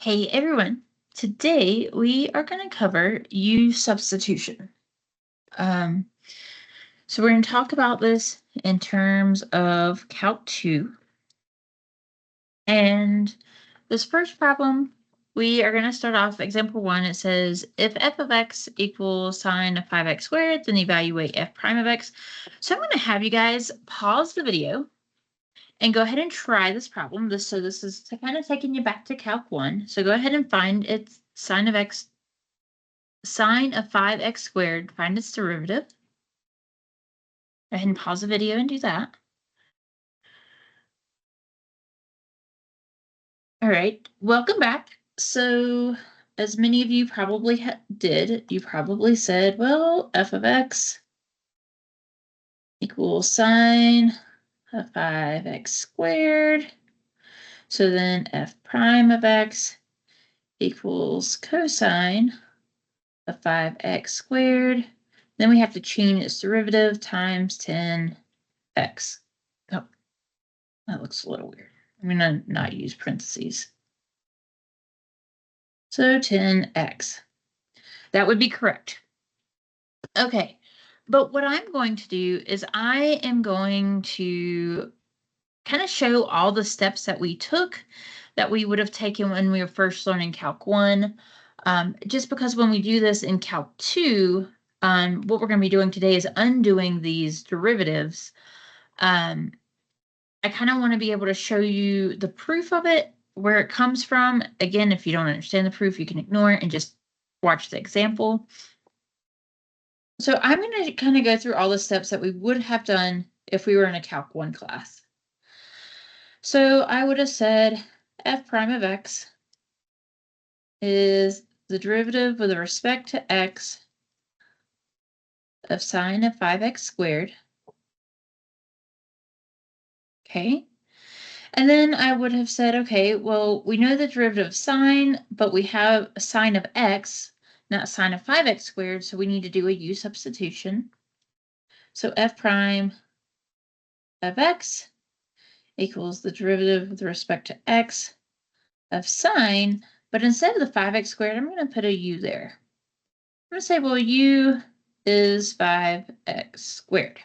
Hey everyone, today we are going to cover U substitution. Um, so we're going to talk about this in terms of Calc 2. And this first problem, we are going to start off example 1. It says, if f of x equals sine of 5x squared, then evaluate f prime of x. So I'm going to have you guys pause the video and go ahead and try this problem. This is kind of taking you back to Calc 1. So go ahead and find its sine of 5x squared, find its derivative. Go ahead and pause the video and do that. All right, welcome back. So as many of you probably did, you probably said, well, f of x equals sine of 5x squared. So then f prime of x equals cosine of 5x squared. Then we have to change its derivative times 10x. Oh, that looks a little weird. I'm going to not use parentheses. So 10x. That would be correct. Okay, but what I'm going to do is I am going to kind of show all the steps that we took that we would have taken when we were first learning Calc 1. Just because when we do this in Calc 2, what we're going to be doing today is undoing these derivatives. I kind of want to be able to show you the proof of it, where it comes from. Again, if you don't understand the proof, you can ignore it and just watch the example. So I'm going to kind of go through all the steps that we would have done if we were in a Calc 1 class. So I would have said f prime of x is the derivative with respect to x of sine of 5x squared. Okay. And then I would have said, okay, well, we know the derivative of sine, but we have a sine of x, not sine of 5x squared, so we need to do a u substitution. So f prime of x equals the derivative with respect to x of sine, but instead of the 5x squared, I'm going to put a u there. I'm going to say, well, u is 5x squared.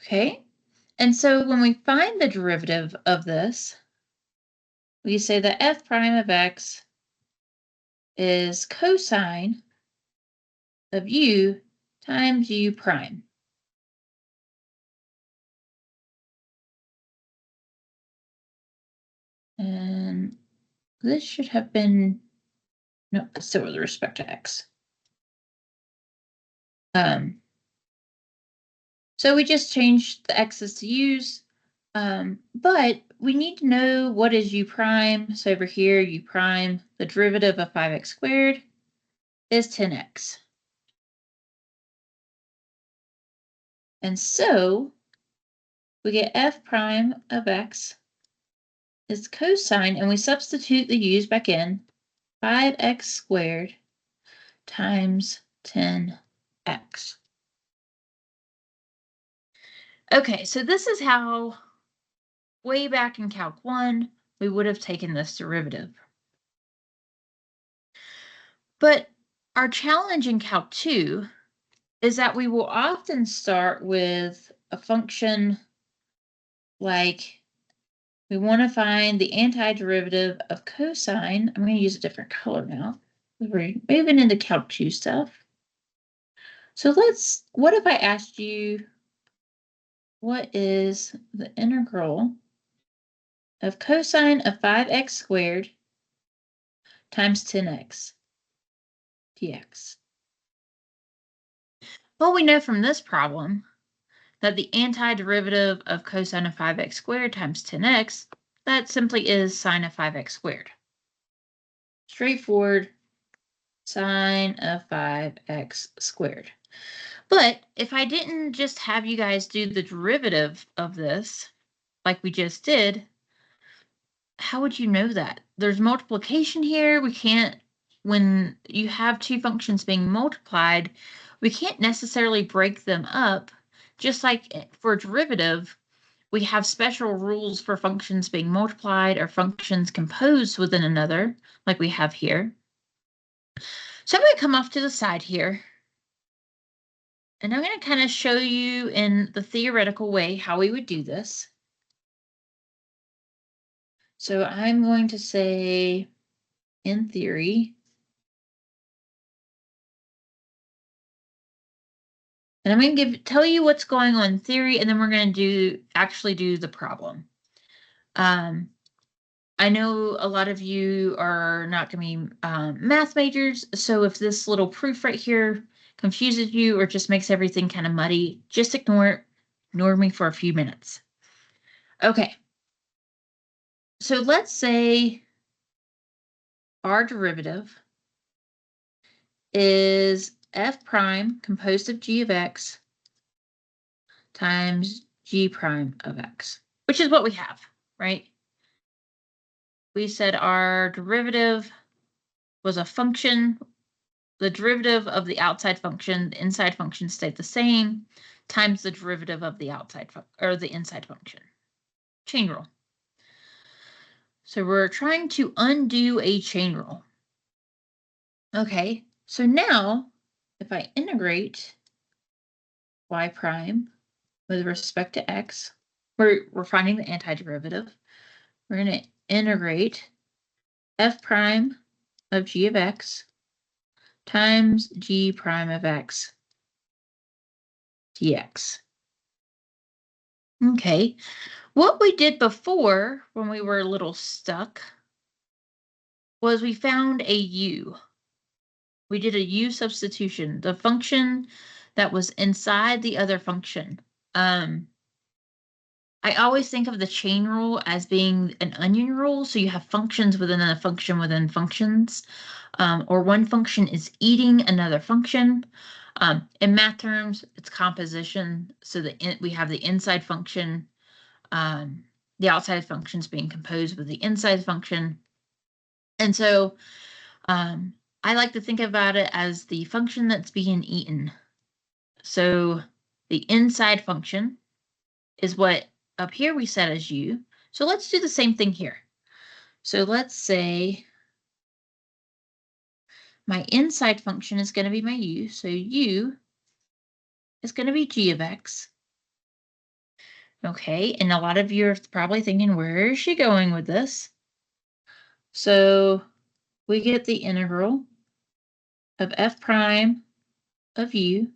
Okay, and so when we find the derivative of this, we say that f prime of x is cosine of u times u prime. And this should have been, no, still with respect to x. So we just changed the x's to u's, but we need to know what is u prime. So over here, u prime, the derivative of 5x squared is 10x. And so we get f prime of x is cosine, and we substitute the u's back in, 5x squared times 10x. Okay, so this is how, way back in Calc 1, we would have taken this derivative. But our challenge in Calc 2 is that we will often start with a function like we want to find the antiderivative of cosine. I'm going to use a different color now. We're moving into Calc 2 stuff. So what if I asked you, what is the integral of cosine of 5x squared times 10x dx? Well, we know from this problem that the antiderivative of cosine of 5x squared times 10x, that simply is sine of 5x squared. Straightforward, sine of 5x squared. But if I didn't just have you guys do the derivative of this, like we just did, how would you know that? There's multiplication here. We can't, when you have two functions being multiplied, we can't necessarily break them up. Just like for derivative, We have special rules for functions being multiplied or functions composed within another, like we have here. So I'm going to come off to the side here. And I'm going to kind of show you in the theoretical way how we would do this. So I'm going to say, in theory, and I'm going to tell you what's going on in theory, and then we're going to actually do the problem. I know a lot of you are not going to be math majors, so if this little proof right here confuses you or just makes everything kind of muddy, just ignore me for a few minutes. Okay. So let's say our derivative is f prime composed of g of x times g prime of x, which is what we have, right? We said our derivative was a function. The derivative of the outside function, the inside function stayed the same, times the derivative of the outside or the inside function. Chain rule. So we're trying to undo a chain rule. Okay, so now if I integrate y prime with respect to x, we're finding the antiderivative. We're going to integrate f prime of g of x times g prime of x dx. Okay, what we did before when we were a little stuck was we found a u. We did a u substitution, the function that was inside the other function. I always think of the chain rule as being an onion rule. So you have functions within a function within functions, or one function is eating another function. In math terms, it's composition. So we have the inside function, the outside functions being composed with the inside function. And so I like to think about it as the function that's being eaten. So the inside function is what up here we set as u. So let's do the same thing here. So let's say my inside function is going to be my u. So u is going to be g of x. Okay, and a lot of you are probably thinking, where is she going with this? So we get the integral of f prime of u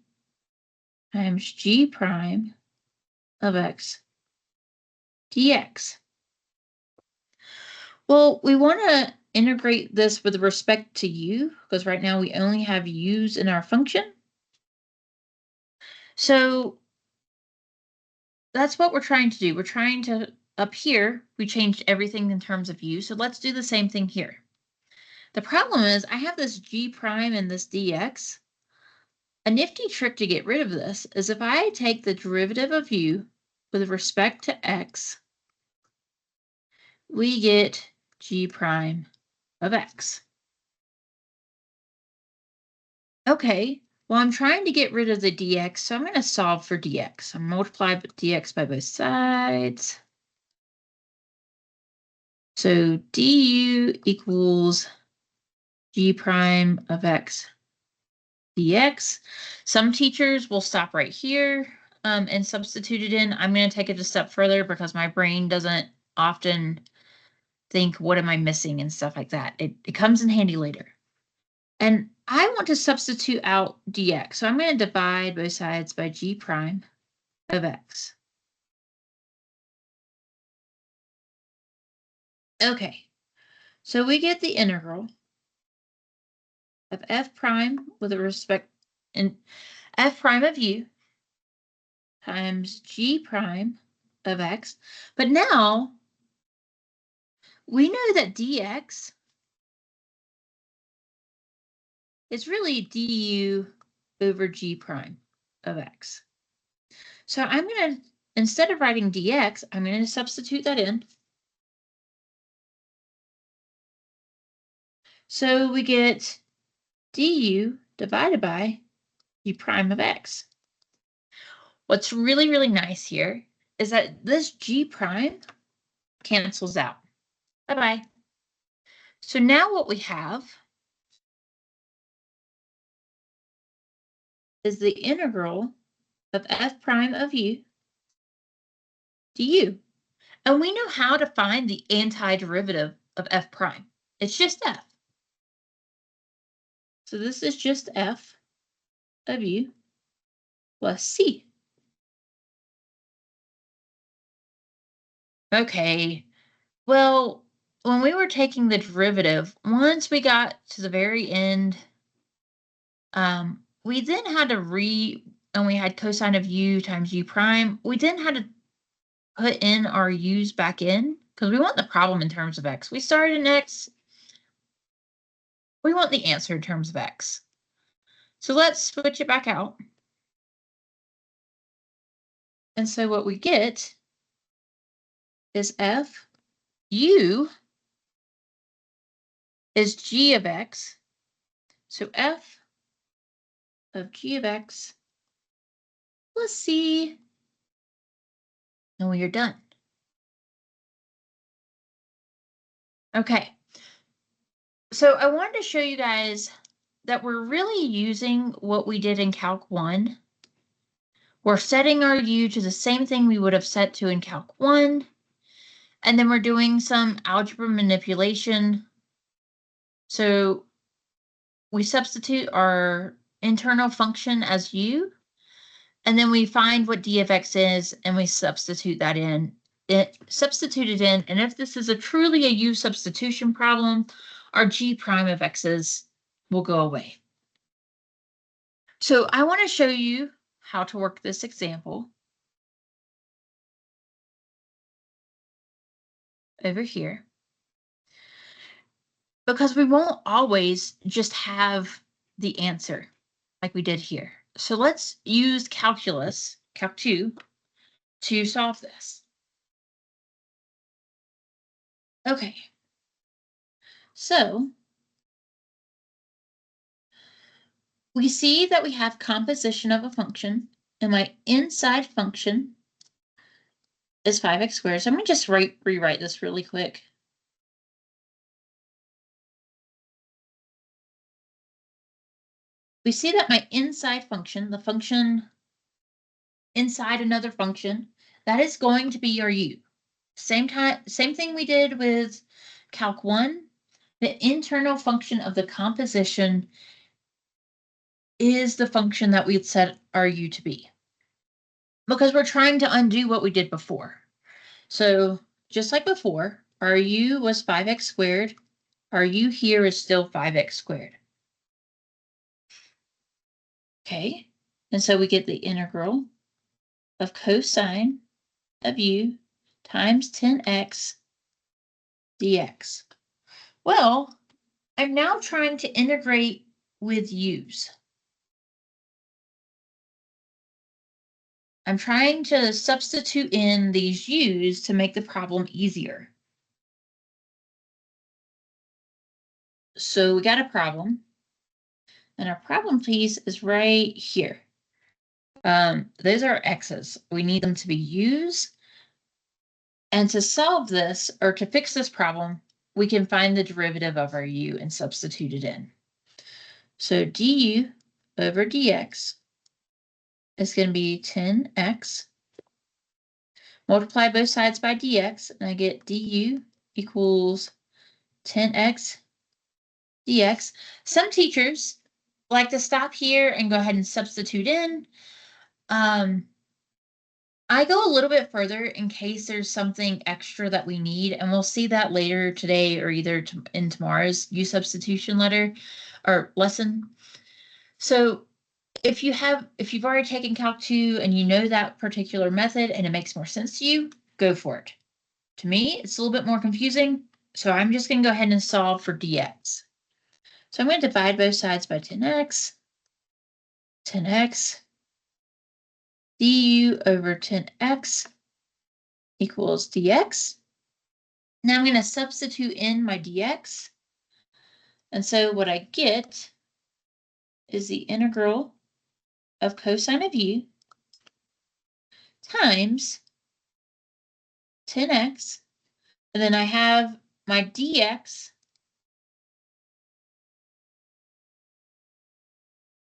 times g prime of x dx. Well, we want to integrate this with respect to u, because right now we only have u's in our function. So that's what we're trying to do. We're trying to, up here, we changed everything in terms of u, so let's do the same thing here. The problem is I have this g prime and this dx. A nifty trick to get rid of this is if I take the derivative of u with respect to x, we get g prime of x. Okay, well, I'm trying to get rid of the dx, so I'm going to solve for dx. I'm multiply dx by both sides. So du equals g prime of x dx. Some teachers will stop right here and substitute it in. I'm going to take it a step further because my brain doesn't often think, what am I missing and stuff like that. It comes in handy later. And I want to substitute out dx. So I'm going to divide both sides by g prime of x. Okay, so we get the integral of f prime with respect in f prime of u times g prime of x. But now we know that dx is really du over g prime of x. So I'm going to, instead of writing dx, I'm going to substitute that in. So we get du divided by g prime of x. What's really, really nice here is that this G prime cancels out. Bye-bye. So now what we have is the integral of f prime of u du. And we know how to find the antiderivative of f prime. It's just f. So this is just f of u plus c. Okay, well, when we were taking the derivative, once we got to the very end, we then had to and we had cosine of u times u prime. We then had to put in our u's back in because we want the problem in terms of x. We started in x. We want the answer in terms of x. So let's switch it back out. And so what we get is f u is g of x. So f of g of x plus c. And we are done. Okay. So I wanted to show you guys that we're really using what we did in Calc 1. We're setting our u to the same thing we would have set to in Calc 1. And then we're doing some algebra manipulation. So we substitute our internal function as u, and then we find what d of x is, and we substitute that in. Substitute it in, and if this is truly a u substitution problem, our g prime of x's will go away. So I want to show you how to work this example over here, because we won't always just have the answer like we did here. So let's use calculus, Calc 2, to solve this. Okay, so we see that we have composition of a function, and my inside function is 5x squared. So I'm going to just rewrite this really quick. We see that my inside function, the function inside another function, that is going to be our u. Same thing we did with Calc 1. The internal function of the composition is the function that we'd set our u to be, because we're trying to undo what we did before. So just like before, our u was 5x squared. Our u here is still 5x squared. Okay, and so we get the integral of cosine of u times 10x dx. Well, I'm now trying to integrate with u's. I'm trying to substitute in these u's to make the problem easier. So we got a problem, and our problem piece is right here. Those are x's. We need them to be u's. And to solve this, or to fix this problem, we can find the derivative of our u and substitute it in. So du over dx is going to be 10x. Multiply both sides by dx, and I get du equals 10x dx. Some teachers like to stop here and go ahead and substitute in. I go a little bit further in case there's something extra that we need, and we'll see that later today or either in tomorrow's u substitution letter or lesson. So if you've already taken Calc 2 and you know that particular method and it makes more sense to you, go for it. To me, it's a little bit more confusing, so I'm just going to go ahead and solve for dx. So I'm going to divide both sides by 10x du over 10x equals dx. Now I'm going to substitute in my dx. And so what I get is the integral of cosine of u times 10x, and then I have my dx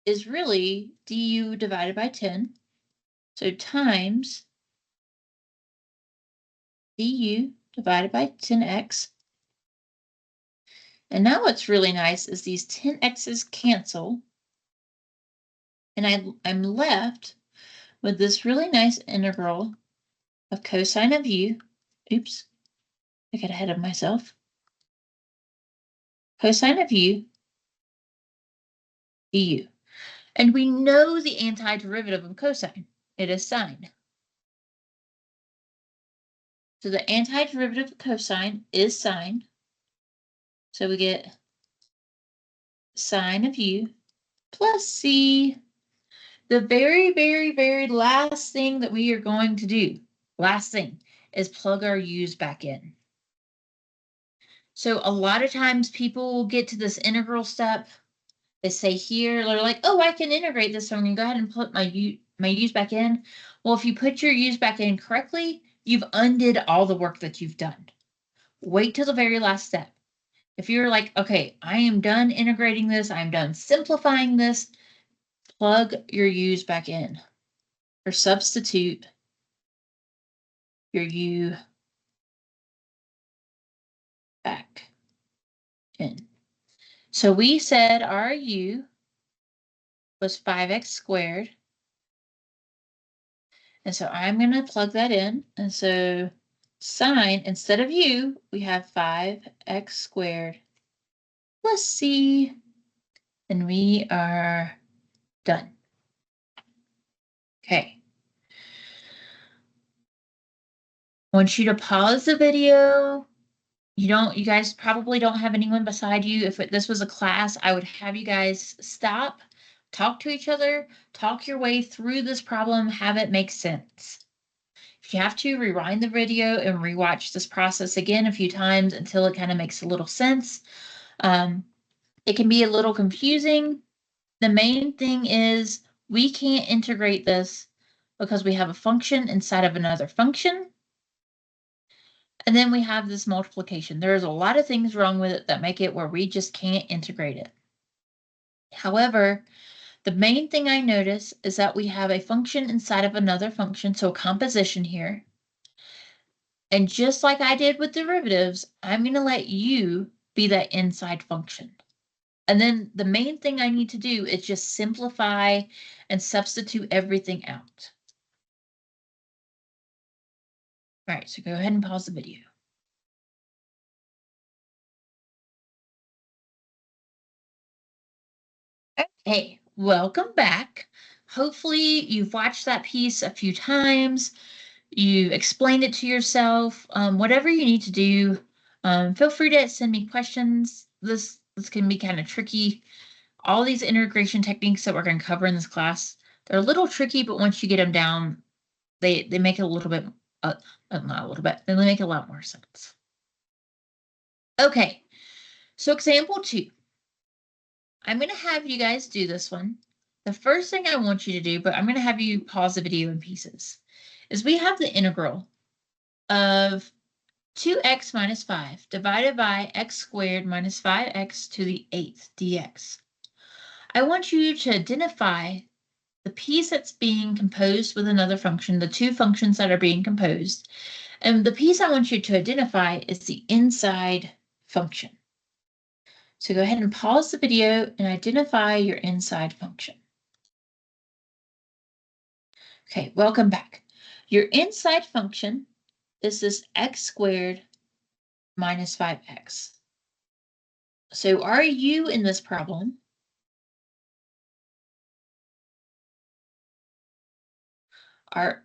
is really du divided by 10. So times du divided by 10x. And now what's really nice is these 10x's cancel. And I'm left with this really nice integral of cosine of u. Oops, I got ahead of myself. Cosine of u du. And we know the antiderivative of cosine. It is sine. So the antiderivative of cosine is sine. So we get sine of u plus c. The very, very, very last thing that we are going to do, last thing, is plug our u's back in. So a lot of times people will get to this integral step. They say here, they're like, oh, I can integrate this, so I'm going to go ahead and put my u's back in. Well, if you put your u's back in correctly, you've undid all the work that you've done. Wait till the very last step. If you're like, okay, I am done integrating this, I'm done simplifying this, plug your u's back in, or substitute your u back in. So we said our u was 5x squared. And so I'm going to plug that in. And so sine, instead of u, we have 5x squared plus c. And we are done. Okay. I want you to pause the video. You guys probably don't have anyone beside you. If this was a class, I would have you guys stop, talk to each other, talk your way through this problem, have it make sense. If you have to, rewind the video and rewatch this process again a few times until it kind of makes a little sense. It can be a little confusing. The main thing is we can't integrate this because we have a function inside of another function. And then we have this multiplication. There's a lot of things wrong with it that make it where we just can't integrate it. However, the main thing I notice is that we have a function inside of another function, so a composition here. And just like I did with derivatives, I'm going to let u be that inside function. And then the main thing I need to do is just simplify and substitute everything out. All right, so go ahead and pause the video. Okay, welcome back. Hopefully you've watched that piece a few times. You explained it to yourself. Whatever you need to do, feel free to send me questions. This can be kind of tricky. All these integration techniques that we're going to cover in this class, they're a little tricky, but once you get them down, they make it a little bit, not a little bit, they make a lot more sense. Okay, so example 2. I'm going to have you guys do this one. The first thing I want you to do, but I'm going to have you pause the video in pieces, is we have the integral of 2x minus 5 divided by x squared minus 5x to the 8th dx. I want you to identify the piece that's being composed with another function, the two functions that are being composed. And the piece I want you to identify is the inside function. So go ahead and pause the video and identify your inside function. Okay, welcome back. Your inside function is this x squared minus 5x. So our u in this problem our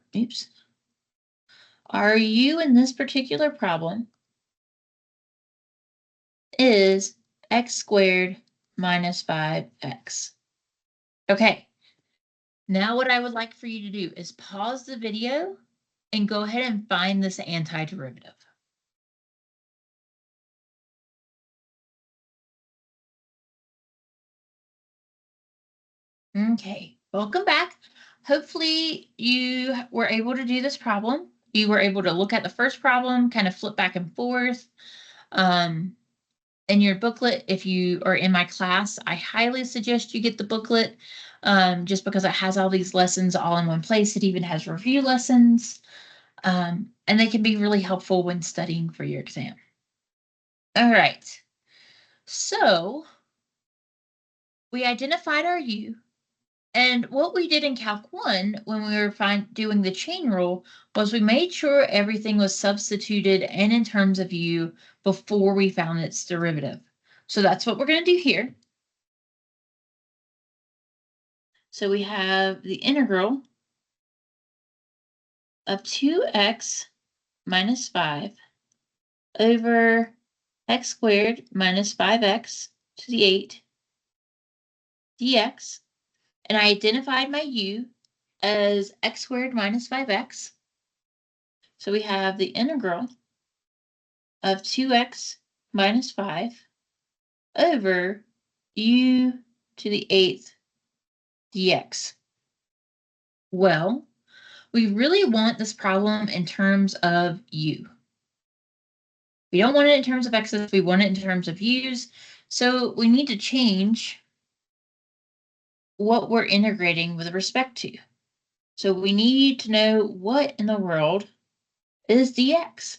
u in this particular problem is x squared minus 5x. Okay, now what I would like for you to do is pause the video and go ahead and find this antiderivative. Okay, welcome back. Hopefully you were able to do this problem. you were able to look at the first problem, kind of flip back and forth. In your booklet, if you are in my class, I highly suggest you get the booklet just because it has all these lessons all in one place. It even has review lessons, and they can be really helpful when studying for your exam. All right, so we identified our U. And what we did in Calc 1 when we were doing the chain rule was we made sure everything was substituted and in terms of U before we found its derivative. So that's what we're going to do here. So we have the integral of 2x minus 5 over x squared minus 5x to the 8 dx. And I identified my U as x squared minus 5x. So we have the integral of 2x minus 5 over u to the 8th dx. Well, we really want this problem in terms of u. We don't want it in terms of x's, we want it in terms of u's. So we need to change what we're integrating with respect to. So we need to know what in the world is dx.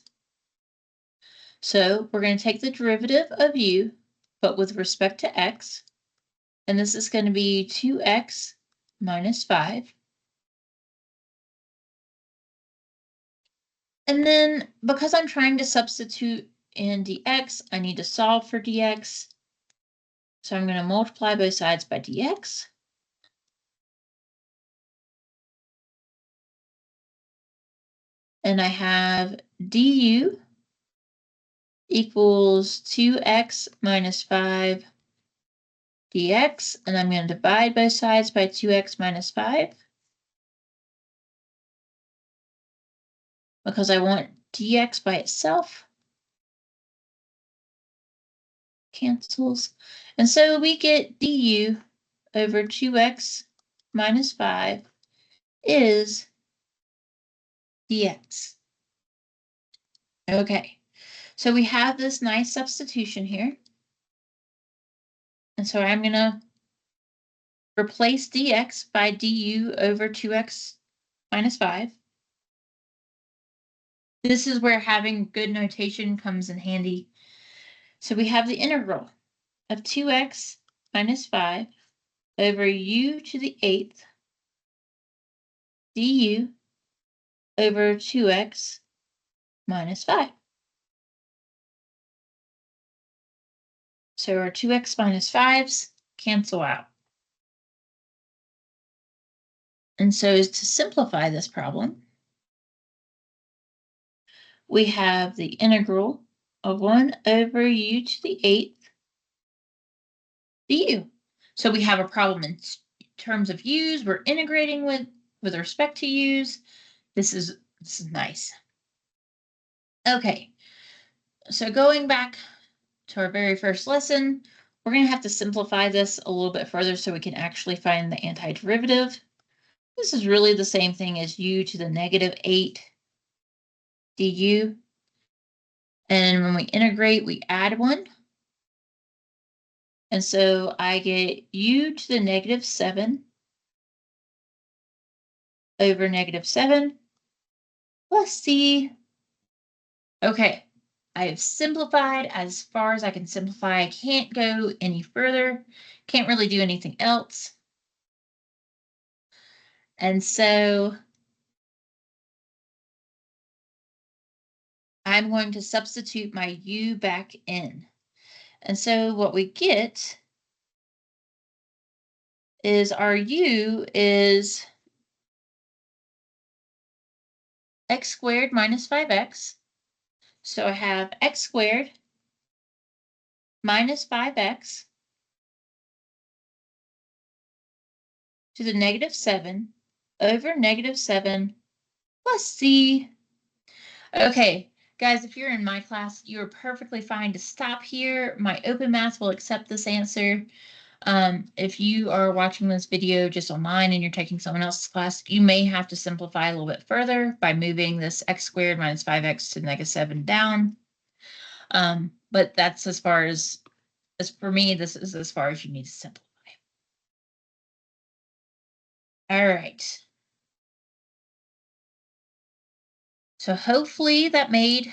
So we're going to take the derivative of u, but with respect to x, and this is going to be 2x minus 5. And then because I'm trying to substitute in dx, I need to solve for dx. So I'm going to multiply both sides by dx. And I have du equals 2x minus 5 dx. And I'm going to divide both sides by 2x minus 5. Because I want dx by itself. Cancels. And so we get du over 2x minus 5 is dx. Okay, so we have this nice substitution here. And so I'm going to replace dx by du over 2x minus 5. This is where having good notation comes in handy. So we have the integral of 2x minus 5 over u to the 8th du over 2x minus 5. So our 2x minus 5s cancel out. And so to simplify this problem, we have the integral of 1 over u to the 8th du. So we have a problem in terms of u's. We're integrating with respect to u's. This is nice. Okay, so going back to our very first lesson, we're going to have to simplify this a little bit further so we can actually find the antiderivative. This is really the same thing as u to the negative 8 du. And when we integrate, we add 1. And so I get u to the negative 7 over negative 7 plus c. Okay, I have simplified as far as I can simplify. I can't go any further. Can't really do anything else. And so I'm going to substitute my u back in. And so what we get is our u is x squared minus 5x. So I have x squared minus 5x to the negative 7 over negative 7 plus c. Okay, guys, if you're in my class, you're perfectly fine to stop here. My open math will accept this answer. If you are watching this video just online and you're taking someone else's class, you may have to simplify a little bit further by moving this x squared minus 5x to -7 down. But that's as far as for me, this is as far as you need to simplify. All right. So hopefully that made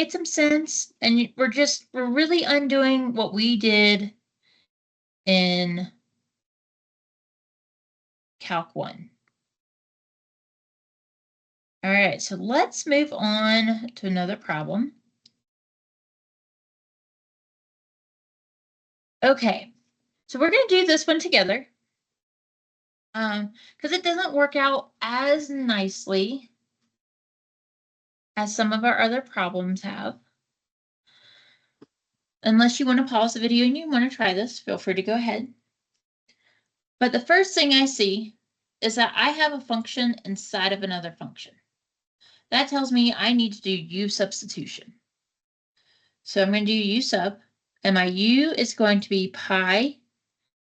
some sense, and we're really undoing what we did in Calc 1. All right, so let's move on to another problem. Okay, so we're going to do this one together because it doesn't work out as nicely as some of our other problems have. Unless you want to pause the video and you want to try this, feel free to go ahead. But the first thing I see is that I have a function inside of another function. That tells me I need to do u substitution. So I'm going to do u sub, and my u is going to be pi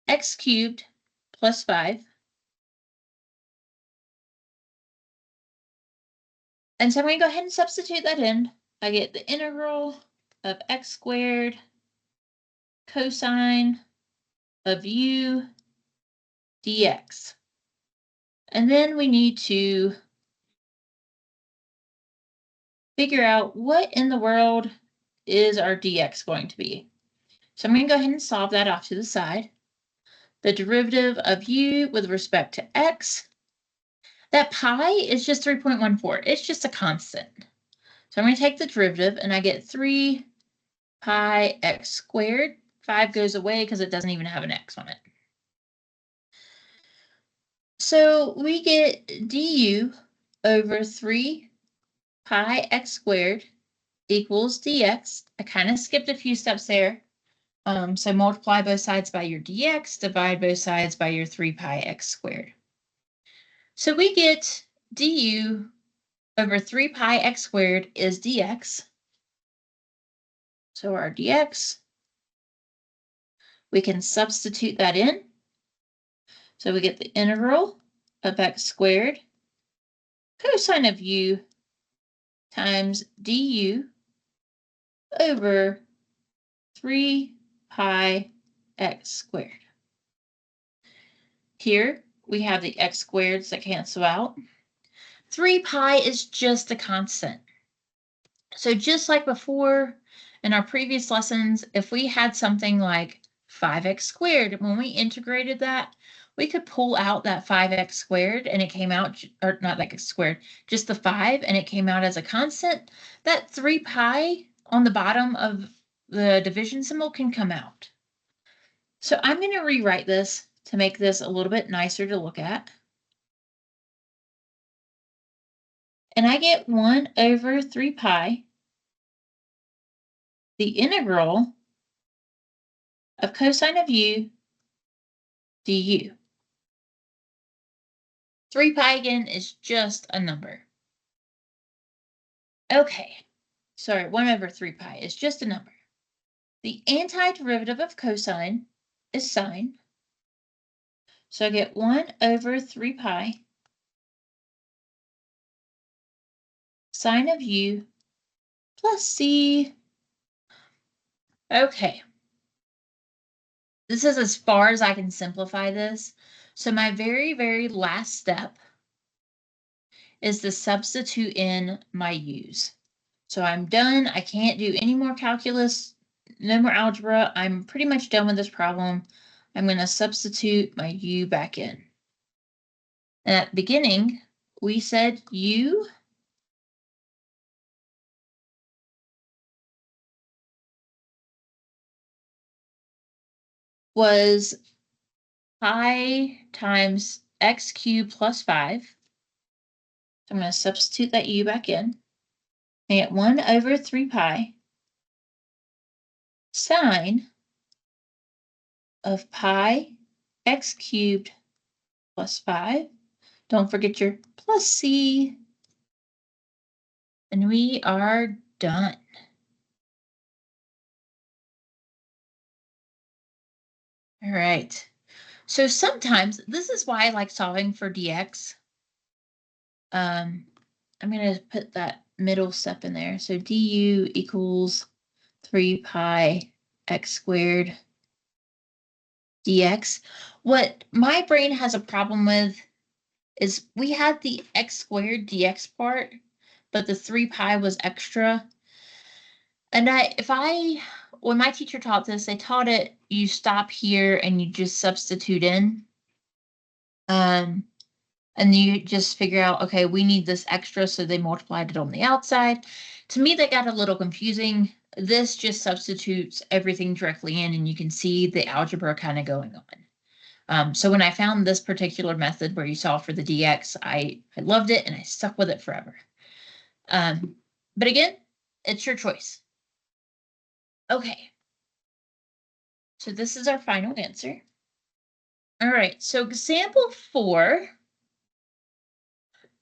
x cubed plus 5. And so I'm going to go ahead and substitute that in. I get the integral of x squared cosine of u dx. And then we need to figure out what in the world is our dx going to be. So I'm going to go ahead and solve that off to the side. The derivative of u with respect to x. That pi is just 3.14. It's just a constant. So I'm going to take the derivative, and I get 3 pi x squared. 5 goes away because it doesn't even have an x on it. So we get du over 3 pi x squared equals dx. I kind of skipped a few steps there. So multiply both sides by your dx, divide both sides by your 3 pi x squared. So we get du over 3 pi x squared is dx. So our dx, we can substitute that in. So we get the integral of x squared cosine of u times du over 3 pi x squared. Here we have the x squareds that cancel out. 3 pi is just a constant. So just like before in our previous lessons, if we had something like 5x squared, when we integrated that, we could pull out that 5x squared and it came out, or not like x squared, just the 5, and it came out as a constant. That 3 pi on the bottom of the division symbol can come out. So I'm going to rewrite this to make this a little bit nicer to look at. And I get 1 over 3 pi, the integral of cosine of u du. 3 pi again is just a number. Okay, sorry, 1 over 3 pi is just a number. The antiderivative of cosine is sine. So I get 1 over 3 pi sine of u plus c. Okay. This is as far as I can simplify this. So my very, very last step is to substitute in my u's. So I'm done. I can't do any more calculus, no more algebra. I'm pretty much done with this problem. I'm going to substitute my u back in. And at the beginning, we said u was pi times x cubed plus 5. So I'm going to substitute that u back in. I get 1 over 3 pi sine of pi x cubed plus 5. Don't forget your plus c. And we are done. All right. So sometimes this is why I like solving for dx. I'm going to put that middle step in there. So du equals 3 pi x squared dx. What my brain has a problem with is we had the x squared dx part, but the 3 pi was extra. And when my teacher taught this, they taught it, you stop here and you just substitute in. And you just figure out, okay, we need this extra, so they multiplied it on the outside. To me, that got a little confusing. This just substitutes everything directly in, and you can see the algebra kind of going on. So when I found this particular method where you solve for the dx, I loved it, and I stuck with it forever. But again, it's your choice. Okay. So this is our final answer. All right, so example 4.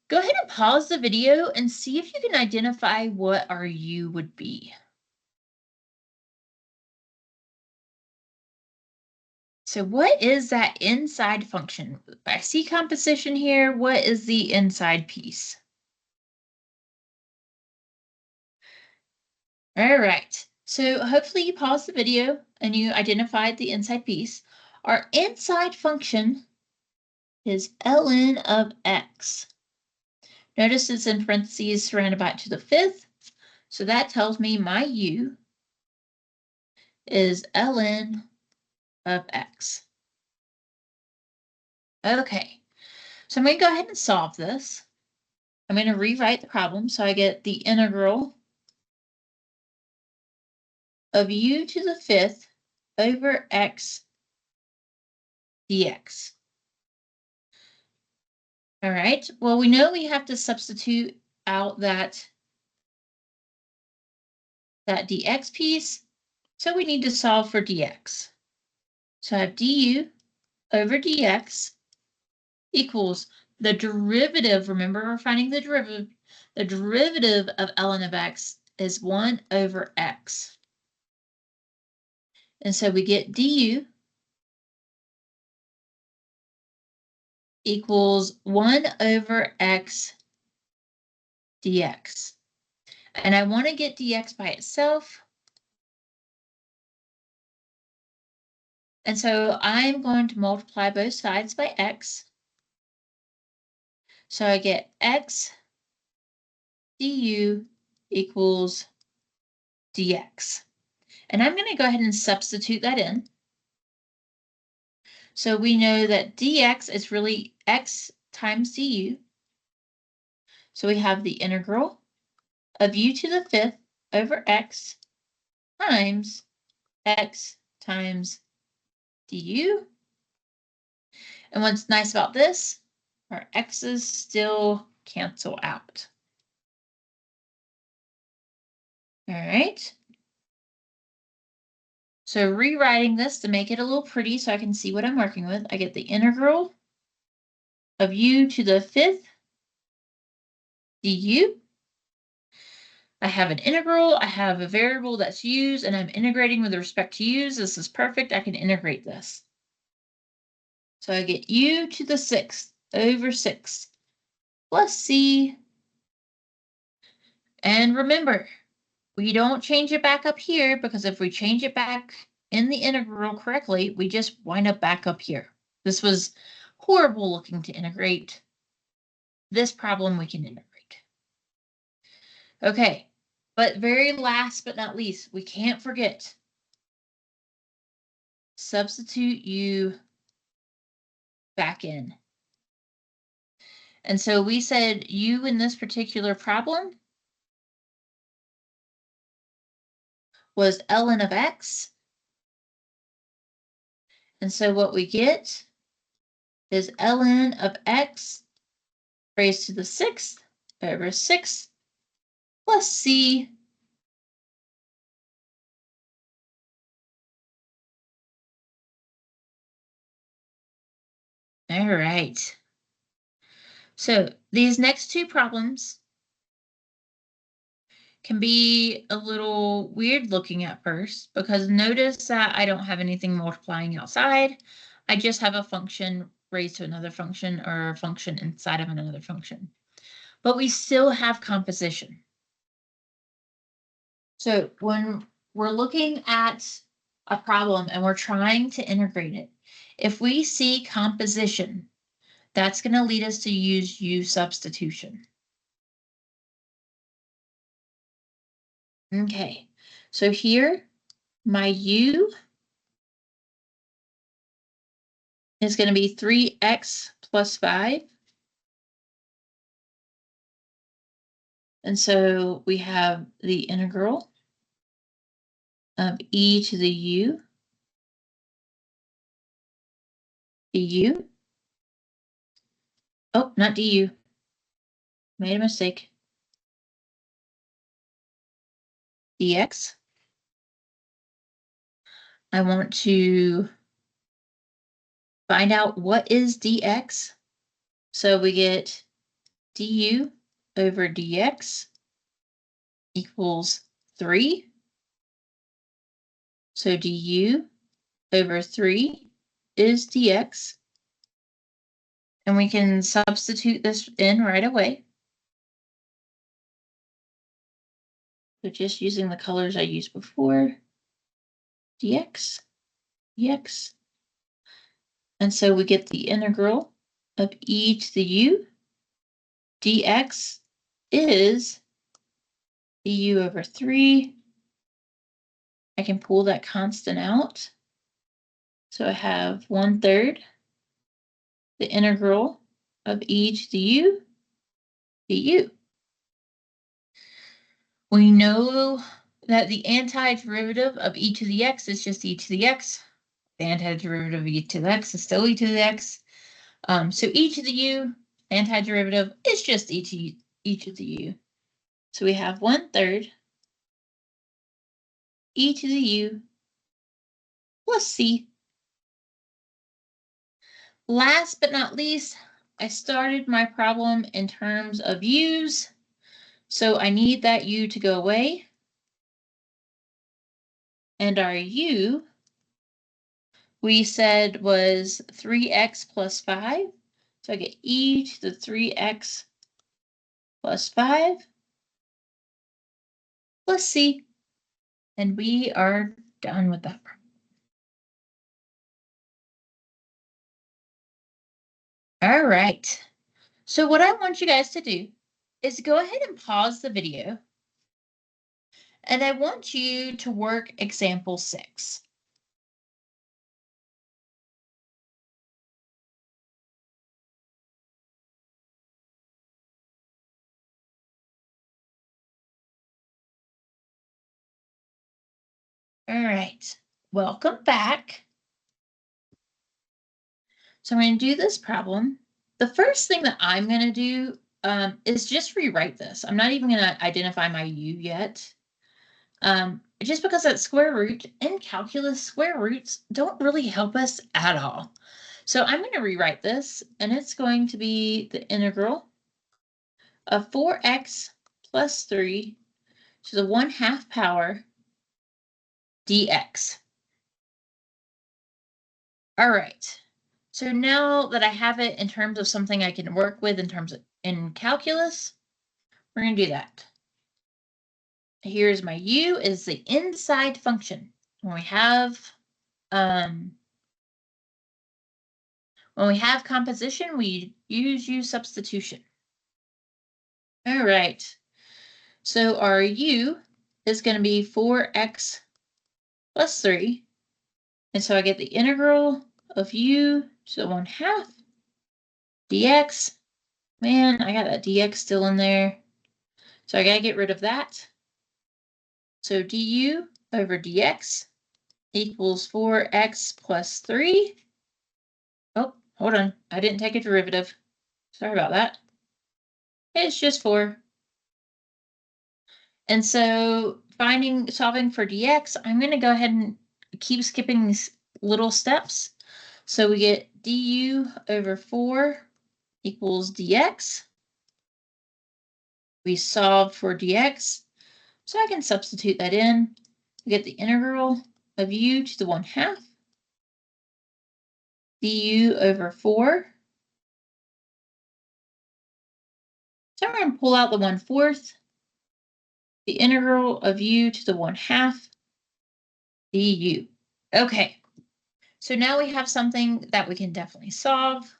Go ahead and pause the video and see if you can identify what our u would be. So what is that inside function? I see composition here. What is the inside piece? All right. So hopefully you paused the video and you identified the inside piece. Our inside function is ln of x. Notice it's in parentheses surrounded by 2 to the 5th. So that tells me my u is ln of x. Okay, so I'm going to go ahead and solve this. I'm going to rewrite the problem so I get the integral of u to the 5th over x dx. All right, well, we know we have to substitute out that dx piece, so we need to solve for dx. So I have du over dx equals the derivative, remember we're finding the derivative of ln of x is 1 over x. And so we get du equals 1 over x dx. And I want to get dx by itself. And so I'm going to multiply both sides by x. So I get x du equals dx. And I'm going to go ahead and substitute that in. So we know that dx is really x times du. So we have the integral of u to the 5th over x times x times du. And what's nice about this, our x's still cancel out. All right. So rewriting this to make it a little pretty so I can see what I'm working with, I get the integral of u to the 5th du. I have an integral, I have a variable that's u's, and I'm integrating with respect to u's. This is perfect. I can integrate this. So I get u to the 6th over 6 plus c. And remember, we don't change it back up here because if we change it back in the integral correctly, we just wind up back up here. This was horrible looking to integrate. This problem we can integrate. Okay, but very last but not least, we can't forget. Substitute u back in. And so we said u in this particular problem was ln of x. And so what we get is ln of x raised to the 6th over 6 plus c all right. So these next two problems, can be a little weird looking at first, because notice that I don't have anything multiplying outside. I just have a function raised to another function, or a function inside of another function. But we still have composition. So when we're looking at a problem and we're trying to integrate it, if we see composition, that's going to lead us to use U substitution. Okay, so here, my U is going to be 3x plus 5. And so we have the integral of e to the u du. Oh, not du. Made a mistake. Dx. I want to find out what is dx. So we get du over dx equals 3. So du over 3 is dx. And we can substitute this in right away. So just using the colors I used before, dx, dx. And so we get the integral of e to the u dx is du over 3. I can pull that constant out. So I have 1/3 the integral of e to the u du. We know that the antiderivative of e to the x is just e to the x. The antiderivative of e to the x is still e to the x. So e to the u, antiderivative is just e to the u. So we have 1/3 e to the u plus c. Last but not least, I started my problem in terms of u's. So I need that u to go away. And our u, we said, was 3x plus 5. So I get e to the 3x plus 5 plus c. And we are done with that problem. All right. So what I want you guys to do is go ahead and pause the video. And I want you to work example 6. All right, welcome back. So I'm going to do this problem. The first thing that I'm going to do is just rewrite this. I'm not even going to identify my u yet. Just because that square root in calculus, square roots don't really help us at all. So I'm going to rewrite this, and it's going to be the integral of 4x plus 3 to the 1/2 power dx. All right. So now that I have it in terms of something I can work with in terms of in calculus, we're going to do that. Here's my u is the inside function. When we have composition, we use u substitution. All right. So our u is going to be 4x plus 3. And so I get the integral of u to the 1/2 dx. Man, I got that dx still in there. So I got to get rid of that. So du over dx equals 4x plus 3. Oh, hold on. I didn't take a derivative. Sorry about that. It's just 4. And so solving for dx, I'm going to go ahead and keep skipping these little steps. So we get du over 4 equals dx. We solve for dx. So I can substitute that in. We get the integral of u to the 1/2 du over 4. So I'm going to pull out the 1/4, the integral of u to the 1/2 du. Okay, so now we have something that we can definitely solve.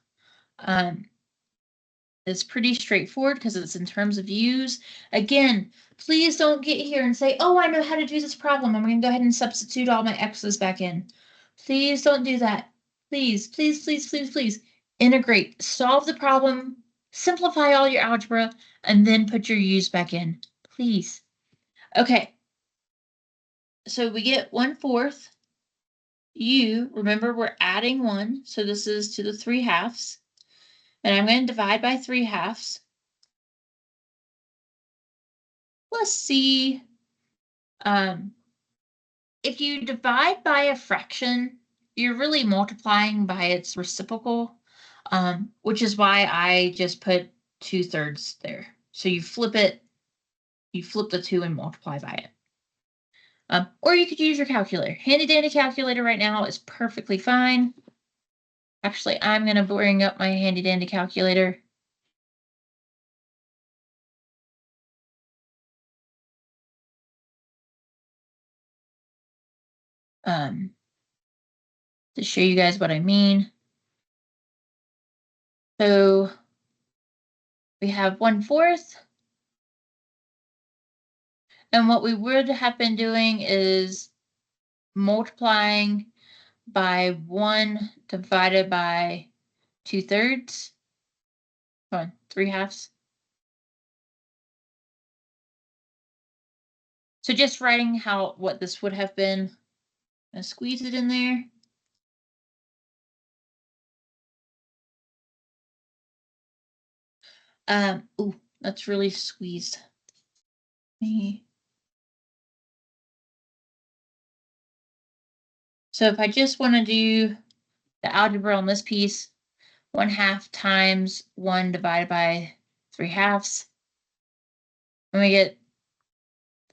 It's pretty straightforward because it's in terms of u's. Again, please don't get here and say, oh, I know how to do this problem. I'm going to go ahead and substitute all my x's back in. Please don't do that. Please, please, please, please, please. Integrate, solve the problem, simplify all your algebra, and then put your u's back in. Please. Okay. So we get 1/4 u. Remember, we're adding 1. So this is to the 3/2. And I'm going to divide by 3/2. Plus c. If you divide by a fraction, you're really multiplying by its reciprocal, which is why I just put 2/3 there. So you flip it, you flip the 2 and multiply by it. Or you could use your calculator. Handy dandy calculator right now is perfectly fine. Actually, I'm going to bring up my handy dandy calculator. To show you guys what I mean. So we have 1/4. And what we would have been doing is multiplying by 1 divided by 2/3. 3/2. So just writing what this would have been. And squeeze it in there. Ooh, that's really squeezed. So if I just want to do the algebra on this piece, 1/2 times 1 divided by 3/2, and we get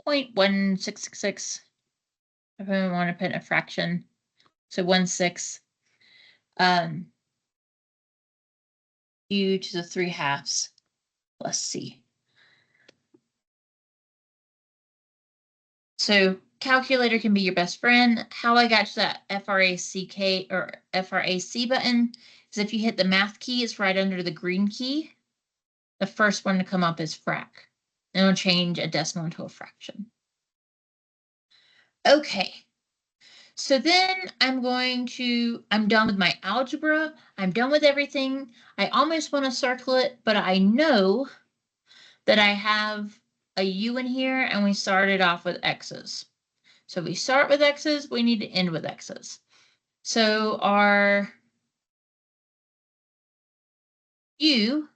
0.1666. If I want to put in a fraction, so 1/6. U to the 3/2 plus c. So calculator can be your best friend. How I got to that FRACK or FRAC button is if you hit the math key, it's right under the green key. The first one to come up is frac. And it'll change a decimal into a fraction. Okay. So then I'm done with my algebra. I'm done with everything. I almost want to circle it, but I know that I have a u in here and we started off with x's. So we start with x's, we need to end with x's. So our u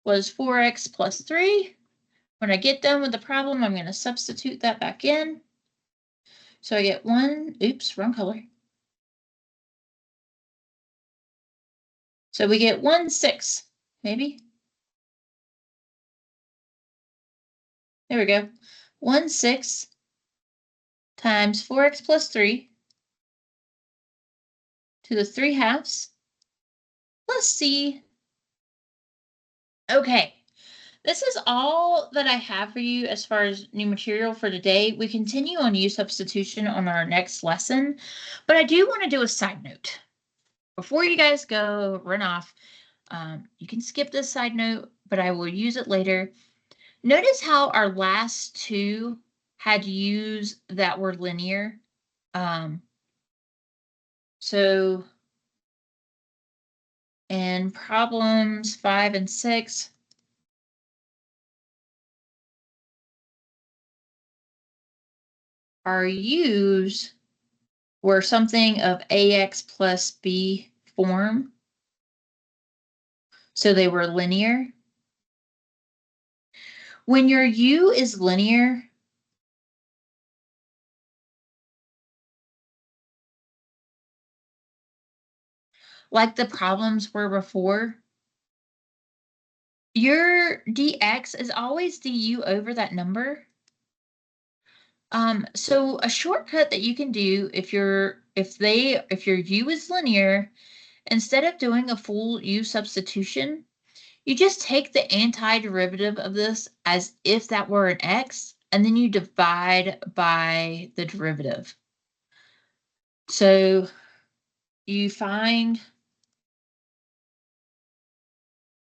was 4x plus 3. When I get done with the problem, I'm going to substitute that back in. So I get wrong color. So we get 1/6, maybe. There we go. 1/6 times 4x plus 3 to the 3/2 plus c. Okay. This is all that I have for you as far as new material for today. We continue on u substitution on our next lesson, but I do want to do a side note. Before you guys go run off, you can skip this side note, but I will use it later. Notice how our last two had u's that were linear. So in problems 5 and 6, our u's were something of ax plus b form. So they were linear. When your u is linear, like the problems were before, your dx is always du over that number. So a shortcut that you can do if your u is linear, instead of doing a full u substitution, you just take the antiderivative of this as if that were an x, and then you divide by the derivative. So you find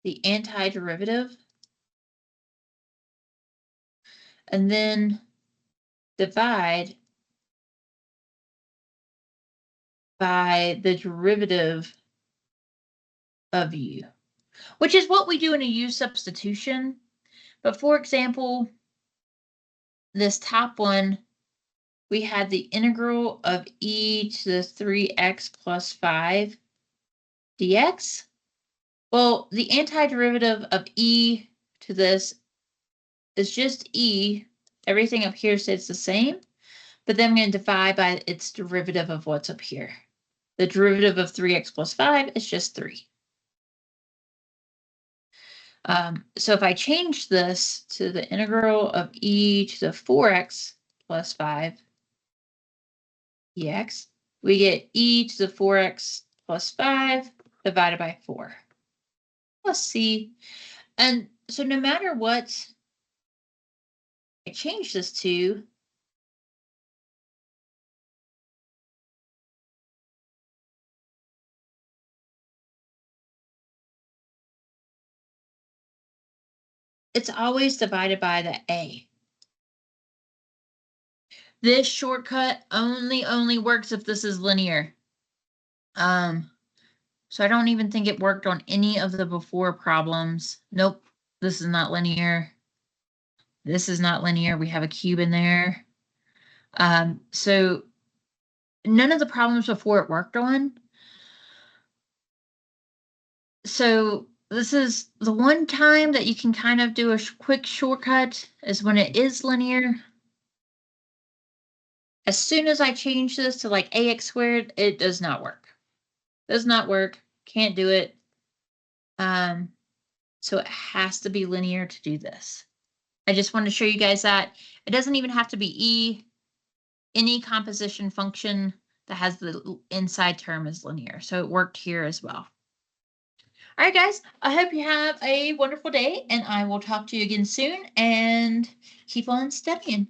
the antiderivative, and then divide by the derivative of u, which is what we do in a u substitution. But for example, this top one, we had the integral of e to the 3x plus 5 dx. Well, the antiderivative of e to this is just e. Everything up here stays the same, but then I'm going to divide by its derivative of what's up here. The derivative of 3x plus 5 is just 3. So if I change this to the integral of e to the 4x plus 5 dx, we get e to the 4x plus 5 divided by 4 plus c. And so no matter what I change this to, it's always divided by the a. This shortcut only works if this is linear. So I don't even think it worked on any of the before problems. Nope, this is not linear. This is not linear. We have a cube in there. So none of the problems before it worked on. So this is the one time that you can kind of do a quick shortcut is when it is linear. As soon as I change this to like ax squared, it does not work. Does not work. Can't do it. So it has to be linear to do this. I just want to show you guys that it doesn't even have to be e. Any composition function that has the inside term is linear. So it worked here as well. All right, guys, I hope you have a wonderful day, and I will talk to you again soon, and keep on studying.